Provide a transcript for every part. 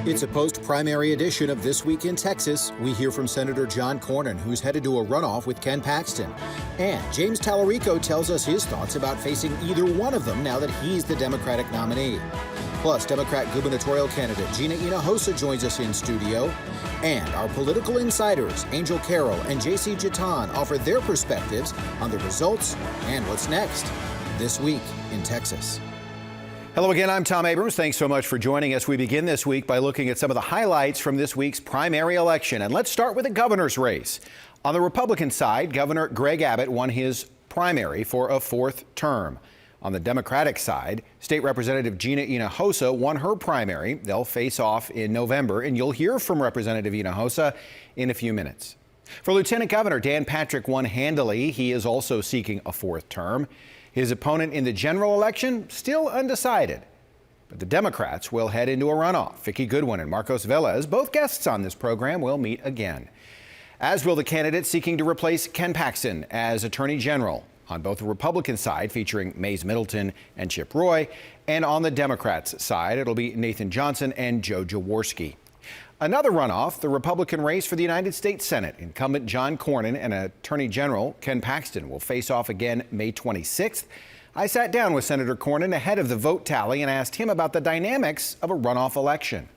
It's a post-primary edition of This Week in Texas. We hear from Senator John Cornyn, who's headed to a runoff with Ken Paxton. And James Talarico tells us his thoughts about facing either one of them now that he's the Democratic nominee. Plus, Democrat gubernatorial candidate Gina Hinojosa joins us in studio. And our political insiders, Angel Carroll and J.C. Jatan, offer their perspectives on the results and what's next. This Week in Texas. Hello again, I'm Tom Abrams. Thanks so much for joining us. We begin this week by looking at some of the highlights from this week's primary election. And let's start with the governor's race. On the Republican side, Governor Greg Abbott won his primary for a fourth term. On the Democratic side, State Representative Gina Hinojosa won her primary. They'll face off in November, and you'll hear from Representative Hinojosa in a few minutes. For Lieutenant Governor Dan Patrick won handily. He is also seeking a fourth term. His opponent in the general election still undecided. But the Democrats will head into a runoff. Vicki Goodwin and Marcos Velez, both guests on this program, will meet again. As will the candidates seeking to replace Ken Paxton as Attorney General. On both the Republican side, featuring Mays Middleton and Chip Roy, and on the Democrats side, it'll be Nathan Johnson and Joe Jaworski. Another runoff, the Republican race for the United States Senate. Incumbent John Cornyn and Attorney General Ken Paxton will face off again May 26th. I sat down with Senator Cornyn ahead of the vote tally and asked him about the dynamics of a runoff election.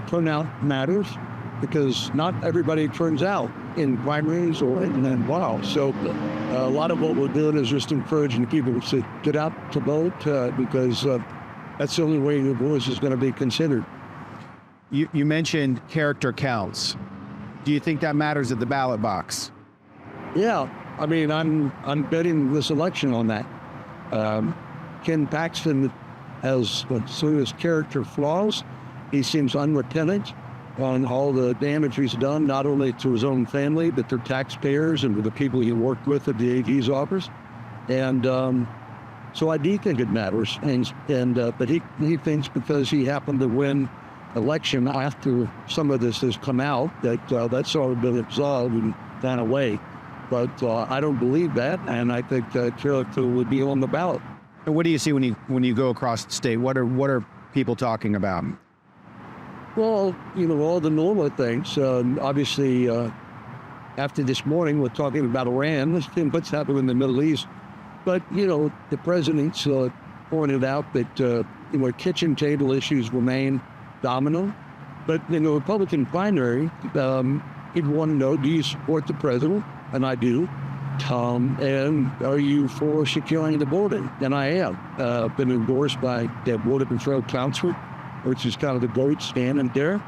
Turnout matters because not everybody turns out in primaries or in runoffs. So a lot of what we're doing is just encouraging people to get out to vote because that's the only way your voice is going to be considered. You mentioned character counts. Do you think that matters at the ballot box? Yeah, I mean, I'm betting this election on that. Ken Paxton has serious character flaws. He seems unrepentant on all the damage he's done, not only to his own family, but to taxpayers and to the people he worked with at the AG's office. And so I do think it matters. But he thinks because he happened to win election after some of this has come out that that's already been absolved and gone away. But I don't believe that, and I think that character would be on the ballot. And what do you see when you go across the state? What are people talking about? Well, all the normal things. Obviously, after this morning, we're talking about Iran, what's happening in the Middle East. But, the president's pointed out that kitchen table issues remain dominant. But in the Republican primary, he'd want to know, do you support the president? And I do. And are you for securing the border? And I am. Been endorsed by the Border Patrol Council, which is kind of the gold standard there.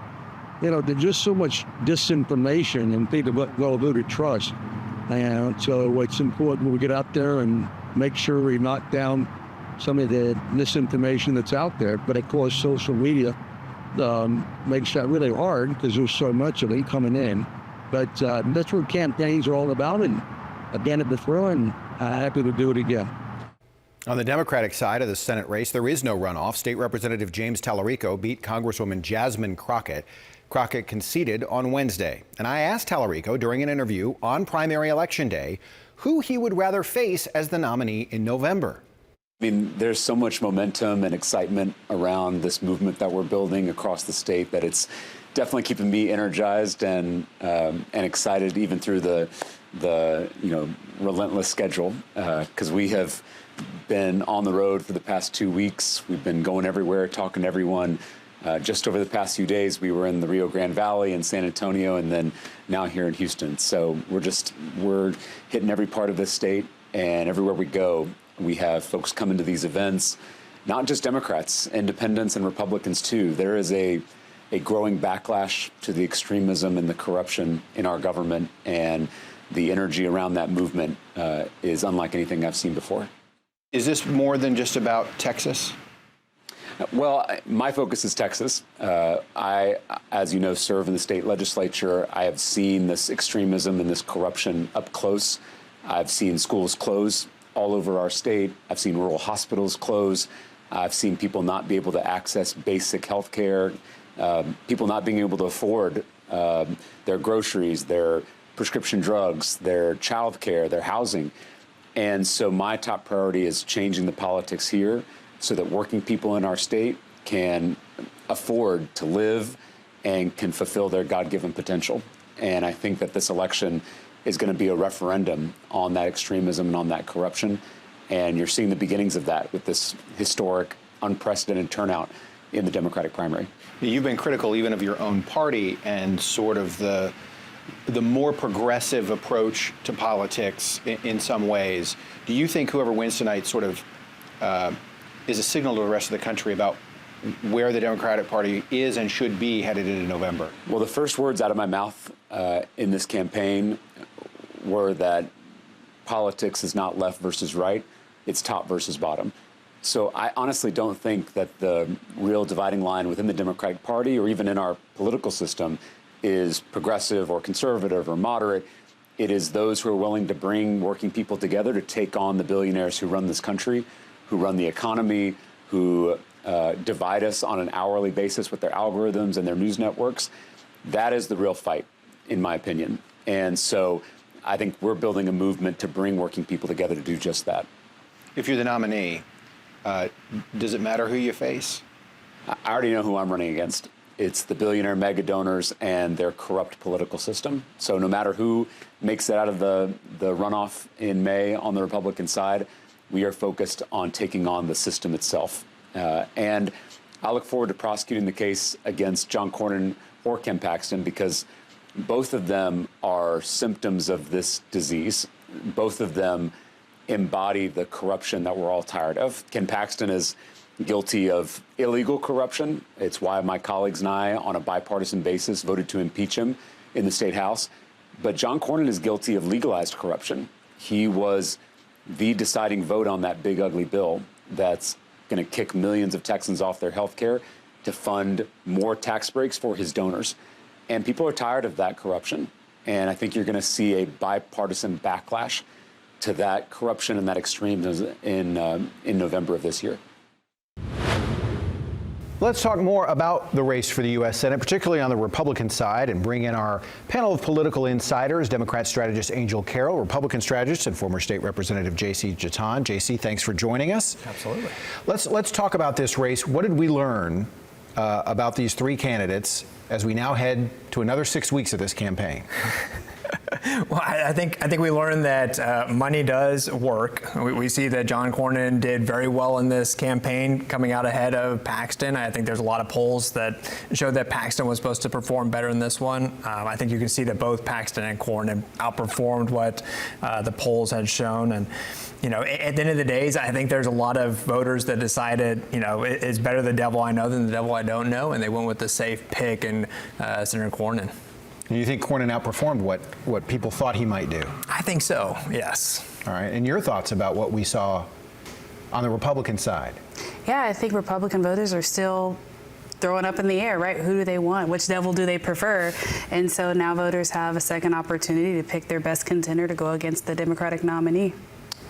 There's just so much disinformation and people who to trust. And so it's important we get out there and make sure we knock down some of the misinformation that's out there. But of course, social media makes that really hard because there's so much of it coming in. But that's what campaigns are all about. And I've done it before, and I'm happy to do it again. On the Democratic side of the Senate race, there is no runoff. State Representative James Talarico beat Congresswoman Jasmine Crockett. Crockett conceded on Wednesday. And I asked Talarico during an interview on primary election day who he would rather face as the nominee in November. I mean, there's so much momentum and excitement around this movement that we're building across the state that it's definitely keeping me energized and excited even through the relentless schedule because we have been on the road for the past 2 weeks. We've been going everywhere, talking to everyone. Just over the past few days, we were in the Rio Grande Valley and San Antonio, and then now here in Houston. So we're hitting every part of this state, and everywhere we go, we have folks coming to these events, not just Democrats, independents and Republicans too. There is a growing backlash to the extremism and the corruption in our government, and the energy around that movement is unlike anything I've seen before. Is this more than just about Texas? Well, my focus is Texas. I, as you know, serve in the state legislature. I have seen this extremism and this corruption up close. I've seen schools close all over our state. I've seen rural hospitals close. I've seen people not be able to access basic health care, people not being able to afford their groceries, their prescription drugs, their child care, their housing. And so my top priority is changing the politics here so that working people in our state can afford to live and can fulfill their God-given potential. And I think that this election is going to be a referendum on that extremism and on that corruption. And you're seeing the beginnings of that with this historic, unprecedented turnout in the Democratic primary. You've been critical even of your own party and sort of the more progressive approach to politics in some ways. Do you think whoever wins tonight sort of is a signal to the rest of the country about where the Democratic Party is and should be headed into November? Well, the first words out of my mouth in this campaign were that politics is not left versus right, it's top versus bottom. So I honestly don't think that the real dividing line within the Democratic Party or even in our political system is progressive or conservative or moderate. It is those who are willing to bring working people together to take on the billionaires who run this country, who run the economy, who divide us on an hourly basis with their algorithms and their news networks. That is the real fight, in my opinion. And so I think we're building a movement to bring working people together to do just that. If you're the nominee, does it matter who you face? I already know who I'm running against. It's the billionaire mega donors and their corrupt political system. So no matter who makes it out of the runoff in May on the Republican side, we are focused on taking on the system itself. And I look forward to prosecuting the case against John Cornyn or Ken Paxton because both of them are symptoms of this disease. Both of them embody the corruption that we're all tired of. Ken Paxton is guilty of illegal corruption. It's why my colleagues and I, on a bipartisan basis, voted to impeach him in the state house. But John Cornyn is guilty of legalized corruption. He was the deciding vote on that big, ugly bill that's going to kick millions of Texans off their health care to fund more tax breaks for his donors. And people are tired of that corruption. And I think you're going to see a bipartisan backlash to that corruption and that extremism in November of this year. Let's talk more about the race for the U.S. Senate, particularly on the Republican side, and bring in our panel of political insiders, Democrat strategist Angel Carroll, Republican strategist and former state representative J.C. Jatan. J.C., thanks for joining us. Absolutely. Let's talk about this race. What did we learn about these three candidates as we now head to another 6 weeks of this campaign? Well, I think we learned that money does work. We see that John Cornyn did very well in this campaign, coming out ahead of Paxton. I think there's a lot of polls that showed that Paxton was supposed to perform better in this one. I think you can see that both Paxton and Cornyn outperformed what the polls had shown. And you know, at the end of the day, I think there's a lot of voters that decided, you know, it's better the devil I know than the devil I don't know, and they went with the safe pick in Senator Cornyn. Do you think Cornyn outperformed what people thought he might do? I think so, yes. All right. And your thoughts about what we saw on the Republican side? Yeah, I think Republican voters are still throwing up in the air, right? Who do they want? Which devil do they prefer? And so now voters have a second opportunity to pick their best contender to go against the Democratic nominee.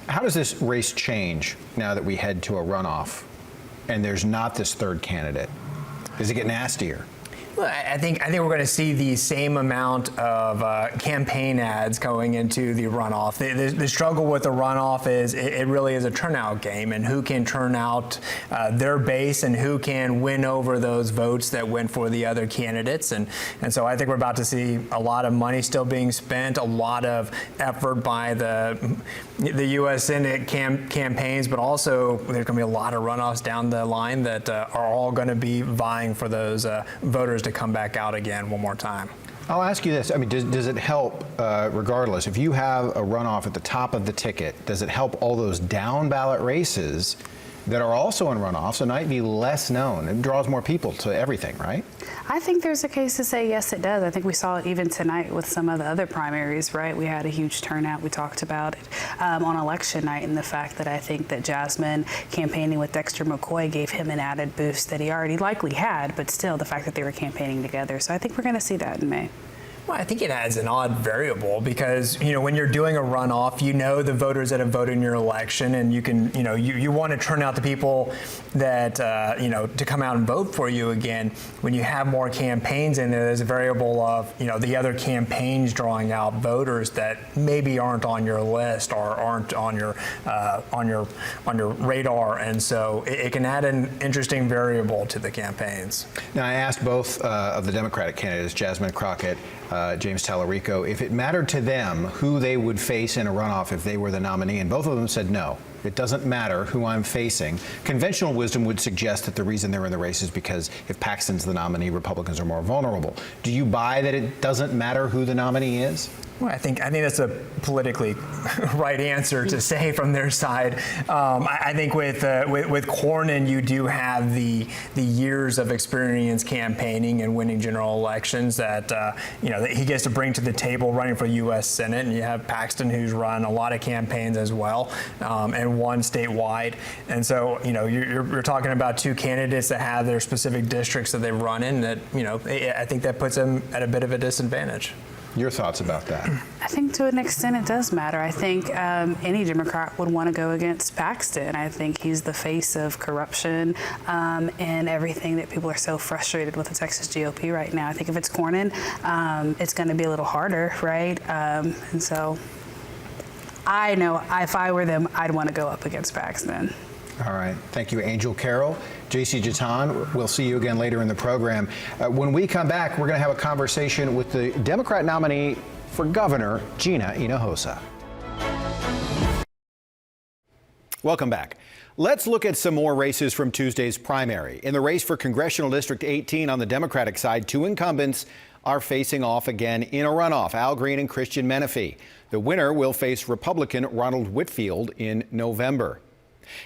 How does this race change now that we head to a runoff and there's not this third candidate? Does it get nastier? Well, I think we're going to see the same amount of campaign ads going into the runoff. The struggle with the runoff is it really is a turnout game, and who can turn out their base and who can win over those votes that went for the other candidates. And so I think we're about to see a lot of money still being spent, a lot of effort by the U.S. Senate campaigns, but also there's going to be a lot of runoffs down the line that are all going to be vying for those voters to come back out again one more time. I'll ask you this. I mean, does it help, regardless, if you have a runoff at the top of the ticket, does it help all those down-ballot races that are also in runoffs and might be less known? It draws more people to everything, right? I think there's a case to say yes, it does. I think we saw it even tonight with some of the other primaries, right? We had a huge turnout. We talked about it on election night, and the fact that I think that Jasmine campaigning with Dexter McCoy gave him an added boost that he already likely had, but still the fact that they were campaigning together. So I think we're going to see that in May. Well, I think it adds an odd variable because, when you're doing a runoff, the voters that have voted in your election, and you can, you want to turn out the people that, to come out and vote for you again. When you have more campaigns in there, there's a variable of, the other campaigns drawing out voters that maybe aren't on your list or aren't on your radar, and so it can add an interesting variable to the campaigns. Now, I asked both of the Democratic candidates, Jasmine Crockett, James Talarico, if it mattered to them who they would face in a runoff if they were the nominee, and both of them said no. It doesn't matter who I'm facing. Conventional wisdom would suggest that the reason they're in the race is because if Paxton's the nominee, Republicans are more vulnerable. Do you buy that it doesn't matter who the nominee is? Well, I think that's a politically right answer to say from their side. I think with Cornyn, you do have the years of experience campaigning and winning general elections that that he gets to bring to the table running for the U.S. Senate, and you have Paxton, who's run a lot of campaigns as well and won statewide. And so you're talking about two candidates that have their specific districts that they run in. That I think that puts them at a bit of a disadvantage. Your thoughts about that? I think to an extent it does matter. I think any Democrat would want to go against Paxton. I think he's the face of corruption and everything that people are so frustrated with the Texas GOP right now. I think if it's Cornyn, it's going to be a little harder, right? And so I know if I were them, I'd want to go up against Paxton. All right. Thank you, Angel Carroll. JC Jatan, we'll see you again later in the program. When we come back, we're going to have a conversation with the Democrat nominee for governor, Gina Hinojosa. Welcome back. Let's look at some more races from Tuesday's primary. In the race for Congressional District 18 on the Democratic side, two incumbents are facing off again in a runoff, Al Green and Christian Menifee. The winner will face Republican Ronald Whitfield in November.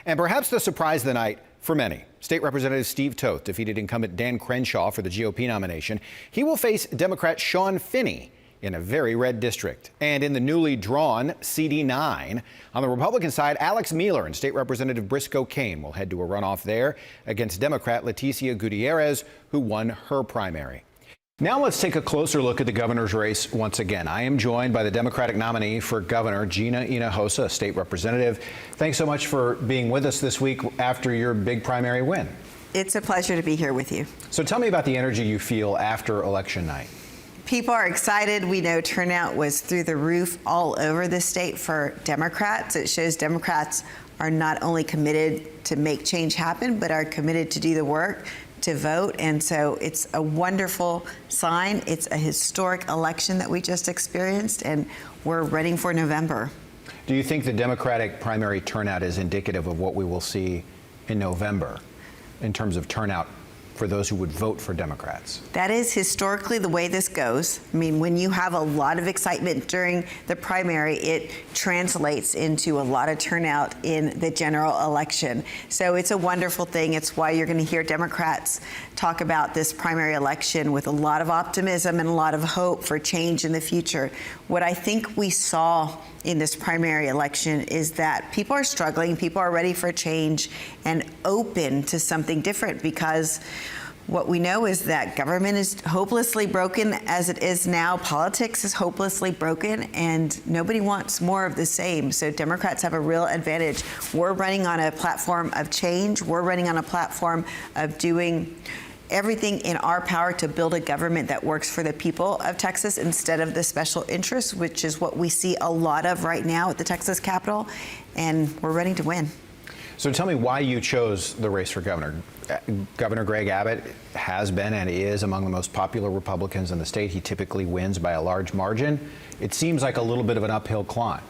And perhaps the surprise of the night for many, State Representative Steve Toth defeated incumbent Dan Crenshaw for the GOP nomination. He will face Democrat Sean Finney in a very red district. And in the newly drawn CD9, on the Republican side, Alex Mueller and State Representative Briscoe Cain will head to a runoff there against Democrat Leticia Gutierrez, who won her primary. Now let's take a closer look at the governor's race once again. I am joined by the Democratic nominee for governor, Gina Hinojosa, a state representative. Thanks so much for being with us this week after your big primary win. It's a pleasure to be here with you. So tell me about the energy you feel after election night. People are excited. We know turnout was through the roof all over the state for Democrats. It shows Democrats are not only committed to make change happen, but are committed to do the work to vote. And so it's a wonderful sign. It's a historic election that we just experienced, and we're ready for November. Do you think the Democratic primary turnout is indicative of what we will see in November in terms of turnout for those who would vote for Democrats? That is historically the way this goes. I mean, when you have a lot of excitement during the primary, it translates into a lot of turnout in the general election. So it's a wonderful thing. It's why you're going to hear Democrats talk about this primary election with a lot of optimism and a lot of hope for change in the future. What I think we saw in this primary election is that people are struggling, people are ready for change and open to something different, because what we know is that government is hopelessly broken as it is now. Politics is hopelessly broken, and nobody wants more of the same. So Democrats have a real advantage. We're running on a platform of change. We're running on a platform of doing everything in our power to build a government that works for the people of Texas instead of the special interests, which is what we see a lot of right now at the Texas Capitol, and we're ready to win. So tell me why you chose the race for governor. Governor Greg Abbott has been and is among the most popular Republicans in the state. He typically wins by a large margin. It seems like a little bit of an uphill climb.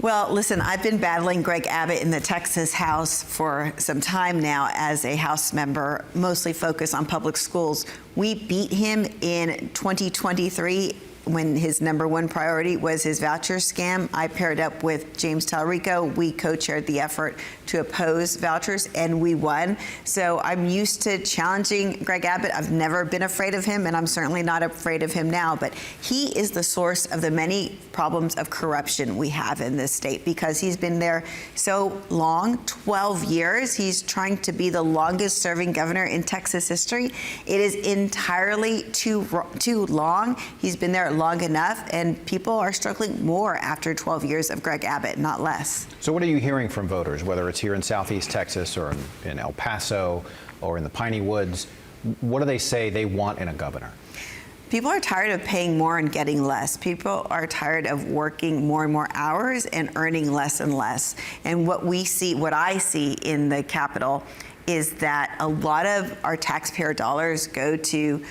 Well, listen, I've been battling Greg Abbott in the Texas House for some time now as a House member, mostly focused on public schools. We beat him in 2023 when his number one priority was his voucher scam. I paired up with James Talarico. We co-chaired the effort to oppose vouchers, and we won. So I'm used to challenging Greg Abbott. I've never been afraid of him, and I'm certainly not afraid of him now. But he is the source of the many problems of corruption we have in this state because he's been there so long, 12 years. He's trying to be the longest serving governor in Texas history. It is entirely too long. He's been there long enough, and people are struggling more after 12 years of Greg Abbott, not less. So what are you hearing from voters, whether it's here in Southeast Texas or in El Paso or in the Piney Woods? What do they say they want in a governor? People are tired of paying more and getting less. People are tired of working more and more hours and earning less and less. And what I see in the Capitol is that a lot of our taxpayer dollars go to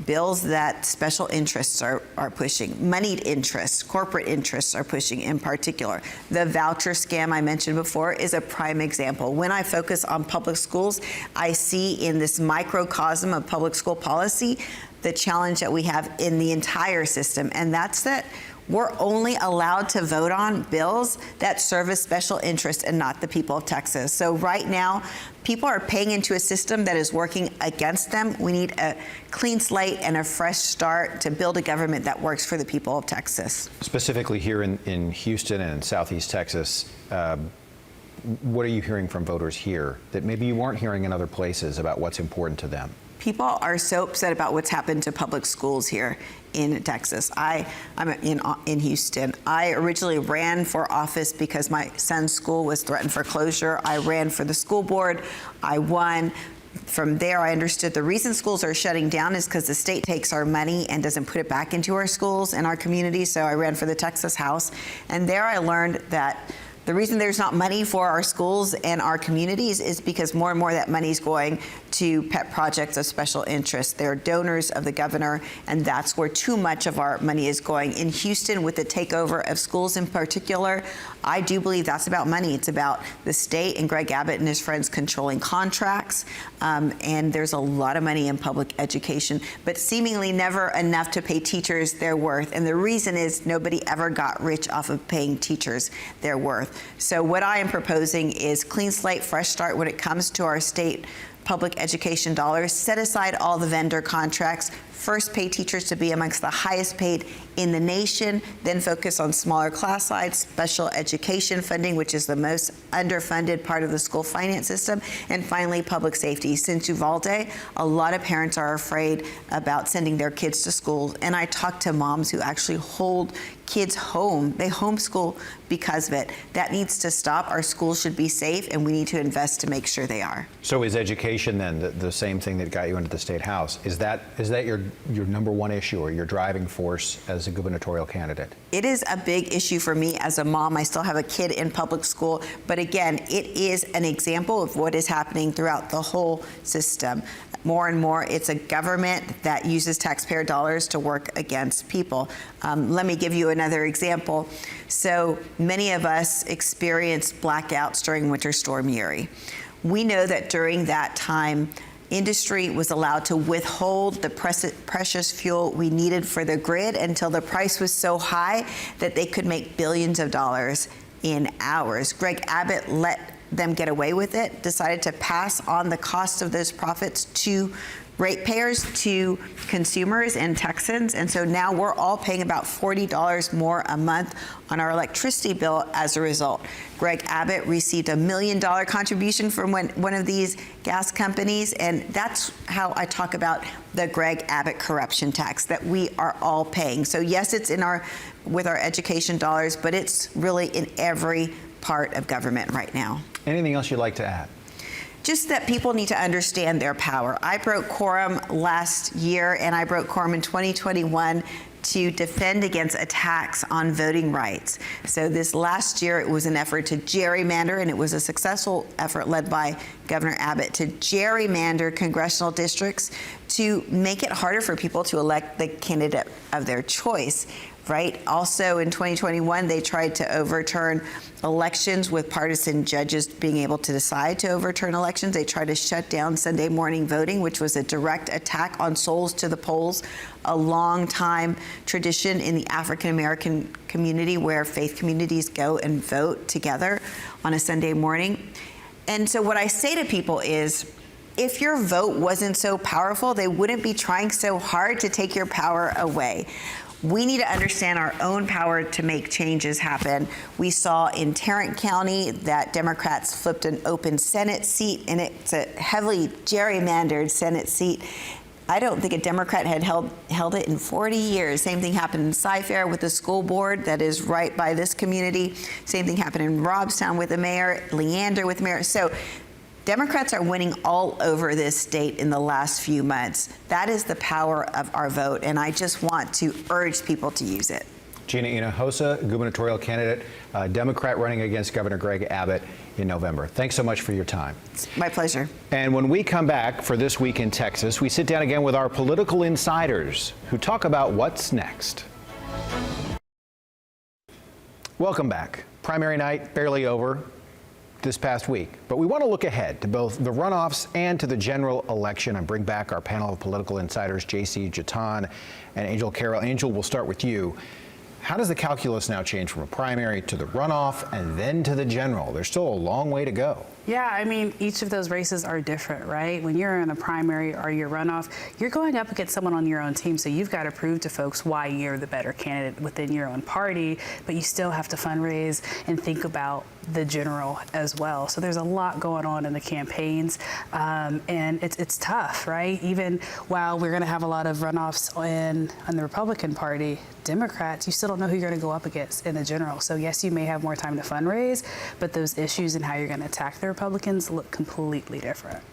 bills that special interests are pushing, moneyed interests, corporate interests are pushing in particular. The voucher scam I mentioned before is a prime example. When I focus on public schools, I see in this microcosm of public school policy the challenge that we have in the entire system, and that's that we're only allowed to vote on bills that serve a special interest and not the people of Texas. So right now, people are paying into a system that is working against them. We need a clean slate and a fresh start to build a government that works for the people of Texas. Specifically here in Houston and in Southeast Texas, what are you hearing from voters here that maybe you weren't hearing in other places about what's important to them? People are so upset about what's happened to public schools here in Texas. I'm in Houston. I originally ran for office because my son's school was threatened for closure. I ran for the school board. I won. From there, I understood the reason schools are shutting down is because the state takes our money and doesn't put it back into our schools and our communities. So I ran for the Texas House. And there I learned that the reason there's not money for our schools and our communities is because more and more of that money is going to pet projects of special interest. They're donors of the governor, and that's where too much of our money is going. In Houston, with the takeover of schools in particular, I do believe that's about money. It's about the state and Greg Abbott and his friends controlling contracts, and there's a lot of money in public education, but seemingly never enough to pay teachers their worth. And the reason is nobody ever got rich off of paying teachers their worth. So what I am proposing is clean slate, fresh start when it comes to our state public education dollars. Set aside all the vendor contracts. First, pay teachers to be amongst the highest paid in the nation, then focus on smaller class size, special education funding, which is the most underfunded part of the school finance system, and finally, public safety. Since Uvalde, a lot of parents are afraid about sending their kids to school, and I talk to moms who actually hold kids home. They homeschool because of it. That needs to stop. Our schools should be safe, and we need to invest to make sure they are. So is education then the same thing that got you into the state house? Is that your number one issue or your driving force as a gubernatorial candidate? It is a big issue for me as a mom. I still have a kid in public school, but again, it is an example of what is happening throughout the whole system. More and more, it's a government that uses taxpayer dollars to work against people. Let me give you another example. So many of us experienced blackouts during Winter Storm Uri. We know that during that time, industry was allowed to withhold the precious fuel we needed for the grid until the price was so high that they could make billions of dollars in hours. Greg Abbott let them get away with it, decided to pass on the cost of those profits to ratepayers, to consumers and Texans. And so now we're all paying about $40 more a month on our electricity bill as a result. Greg Abbott received $1 million contribution from one of these gas companies. And that's how I talk about the Greg Abbott corruption tax that we are all paying. So yes, it's with our education dollars, but it's really in every part of government right now. Anything else you'd like to add? Just that people need to understand their power. I broke quorum last year, and I broke quorum in 2021 to defend against attacks on voting rights. So this last year, it was an effort to gerrymander, and it was a successful effort led by Governor Abbott to gerrymander congressional districts to make it harder for people to elect the candidate of their choice. right? Also in 2021, they tried to overturn elections with partisan judges being able to decide to overturn elections. They tried to shut down Sunday morning voting, which was a direct attack on souls to the polls, a long time tradition in the African American community where faith communities go and vote together on a Sunday morning. And so what I say to people is, if your vote wasn't so powerful, they wouldn't be trying so hard to take your power away. We need to understand our own power to make changes happen. We saw in Tarrant County that Democrats flipped an open Senate seat, and it's a heavily gerrymandered Senate seat. I don't think a Democrat had held it in 40 years. Same thing happened in Cy-Fair with the school board that is right by this community. Same thing happened in Robstown with the mayor, Leander with the mayor. So Democrats are winning all over this state in the last few months. That is the power of our vote, and I just want to urge people to use it. Gina Hinojosa, gubernatorial candidate, Democrat running against Governor Greg Abbott in November. Thanks so much for your time. It's my pleasure. And when we come back for This Week in Texas, we sit down again with our political insiders who talk about what's next. Welcome back. Primary night barely over this past week, but we want to look ahead to both the runoffs and to the general election and bring back our panel of political insiders, JC Jatan and Angel Carroll. Angel, we'll start with you. How does the calculus now change from a primary to the runoff and then to the general? There's still a long way to go. Yeah, I mean, each of those races are different, right? When you're in a primary or your runoff, you're going up against someone on your own team, so you've got to prove to folks why you're the better candidate within your own party, but you still have to fundraise and think about the general as well. So there's a lot going on in the campaigns, and it's tough, right? Even while we're going to have a lot of runoffs on the Republican Party, Democrats, you still don't know who you're going to go up against in the general. So yes, you may have more time to fundraise, but those issues and how you're going to attack the Republicans look completely different.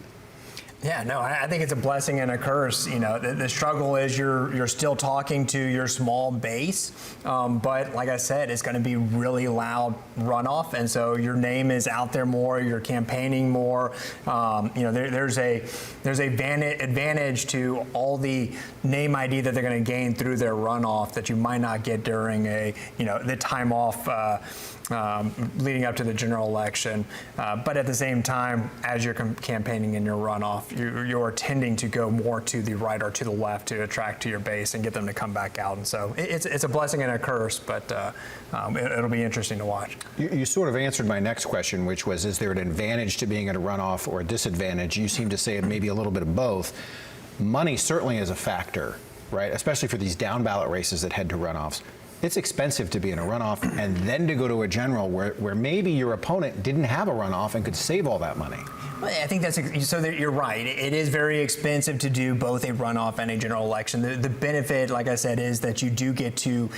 Yeah, no, I think it's a blessing and a curse. You know, the struggle is you're still talking to your small base, but like I said, it's going to be really loud runoff, and so your name is out there more. You're campaigning more. You know, there's a advantage to all the name ID that they're going to gain through their runoff that you might not get during the time off. Leading up to the general election, but at the same time, as you're campaigning in your runoff, you're tending to go more to the right or to the left to attract to your base and get them to come back out. And so it's a blessing and a curse, but it'll be interesting to watch. You sort of answered my next question, which was, is there an advantage to being in a runoff or a disadvantage? You seem to say maybe a little bit of both. Money certainly is a factor, right? Especially for these down-ballot races that head to runoffs. It's expensive to be in a runoff and then to go to a general where maybe your opponent didn't have a runoff and could save all that money. Well, I think you're right. It is very expensive to do both a runoff and a general election. The benefit, like I said, is that you do get to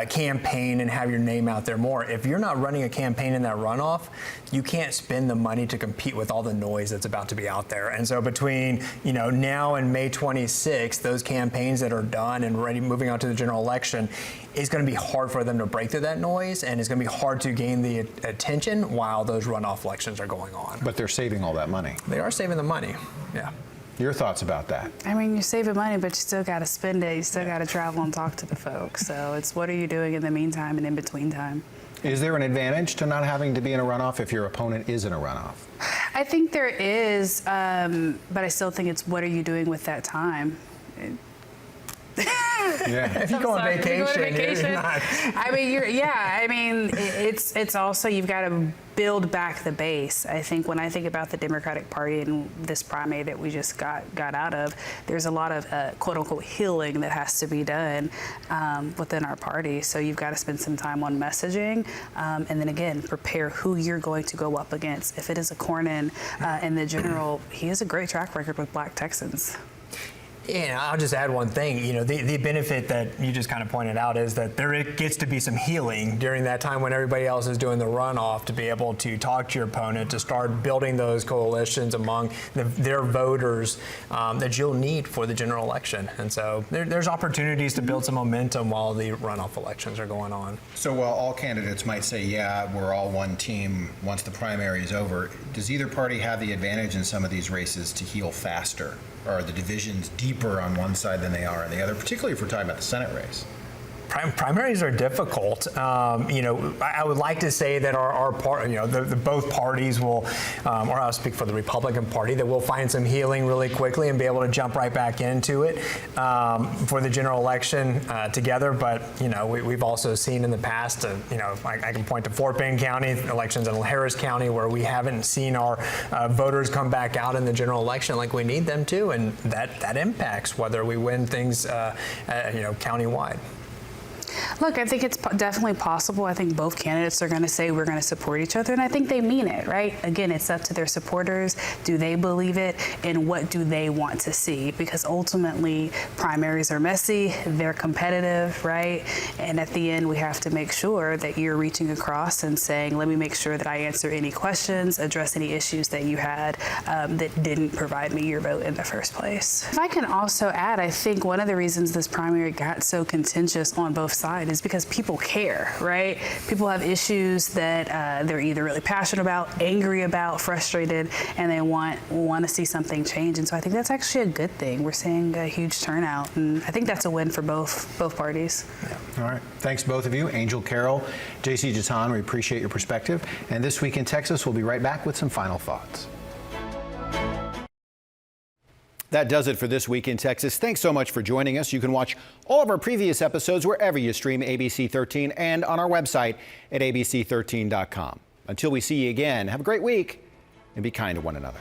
campaign and have your name out there more. If you're not running a campaign in that runoff, you can't spend the money to compete with all the noise that's about to be out there. And so between now and May 26th, those campaigns that are done and ready, moving on to the general election, it's going to be hard for them to break through that noise, and it's going to be hard to gain the attention while those runoff elections are going on. But they're saving all that money. They are saving the money, yeah. Your thoughts about that? I mean, you're saving money, but you still got to spend it. You still got to travel and talk to the folks. So it's what are you doing in the meantime and in between time? Is there an advantage to not having to be in a runoff if your opponent is in a runoff? I think there is, but I still think it's what are you doing with that time? Yeah. If you go on vacation, not. I mean, it's also you've got to build back the base. I think when I think about the Democratic Party and this primary that we just got out of, there's a lot of quote unquote healing that has to be done within our party. So you've got to spend some time on messaging, and then again prepare who you're going to go up against. If it is a Cornyn in the general, he has a great track record with Black Texans. Yeah, I'll just add one thing. The benefit that you just kind of pointed out is that there gets to be some healing during that time when everybody else is doing the runoff to be able to talk to your opponent, to start building those coalitions among their voters that you'll need for the general election. And so there's opportunities to build some momentum while the runoff elections are going on. So while all candidates might say, yeah, we're all one team once the primary is over, does either party have the advantage in some of these races to heal faster? Or are the divisions deeper on one side than they are on the other, particularly if we're talking about the Senate race? Primaries are difficult. I would like to say that our part, both parties will, or I'll speak for the Republican Party, that we'll find some healing really quickly and be able to jump right back into it for the general election together. But we've also seen in the past, I can point to Fort Bend County elections and Harris County where we haven't seen our voters come back out in the general election like we need them to, and that impacts whether we win things, countywide. Look, I think it's definitely possible. I think both candidates are going to say we're going to support each other, and I think they mean it, right? Again, it's up to their supporters. Do they believe it, and what do they want to see? Because ultimately, primaries are messy, they're competitive, right? And at the end, we have to make sure that you're reaching across and saying, let me make sure that I answer any questions, address any issues that you had that didn't provide me your vote in the first place. If I can also add, I think one of the reasons this primary got so contentious on both sides is because people care, right? People have issues that they're either really passionate about, angry about, frustrated, and they want to see something change. And so I think that's actually a good thing. We're seeing a huge turnout, and I think that's a win for both parties. Yeah. All right. Thanks, both of you. Angel Carroll, J.C. Jatan, we appreciate your perspective. And This Week in Texas, we'll be right back with some final thoughts. That does it for This Week in Texas. Thanks so much for joining us. You can watch all of our previous episodes wherever you stream ABC 13 and on our website at abc13.com. Until we see you again, have a great week and be kind to one another.